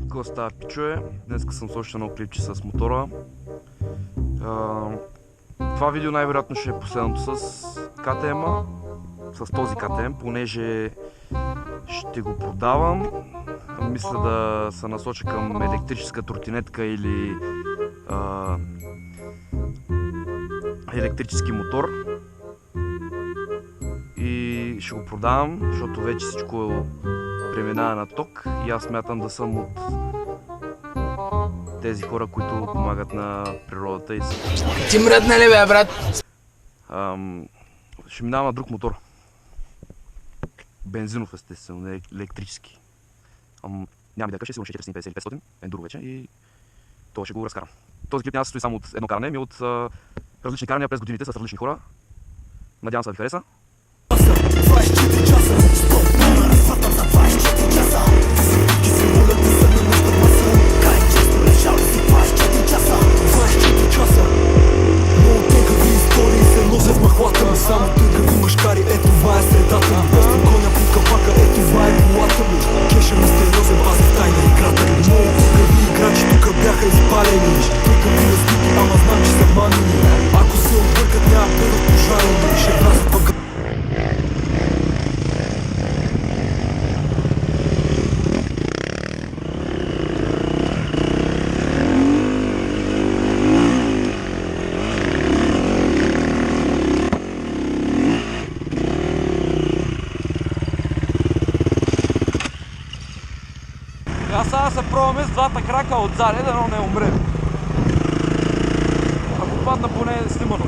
Какво става, пичове? Днеска съм сложил едно клипче с мотора. Това видео най-вероятно ще е последното с КТМ-а, с този КТМ, понеже ще го продавам. Мисля да се насоча към електрическа тротинетка или електрически мотор. И ще го продавам, защото вече всичко преминава на ток и аз смятам да съм от тези хора, които помагат на природата и Ти мръдна ли бе, брат? Ще минавам на друг мотор. Бензинов, естествено, не електрически. Няма да кажа, ще сигурно 450 или 500, ендуро вече и това ще го разкарам. Този клип няма да се стои само от едно каране, ами от различни карания през годините с различни хора. Надявам се да ви хареса. 24 часа, стоп, разхватам за 24 часа. Ти се моля да са на нашата маса. Кай често лежал да си 24 часа. 24 часа. Много тънкави истории се носят в махлата ми. Само тънкави мъжкари, ето това е средата ми. Пъстим коня по капака, ето това е колата ми. Кеша мистериозен, пази в тайна играта ми. Много тънкави играчи тук бяха изпалени. Тънкави разлики, ама знам, че са манени. Ако се отбъркат, няма бъдат пожарени. Ще влязат въгъл. Аз сега се пробваме с двата крака отзади, да не умре. Ако падна, поне е снимано.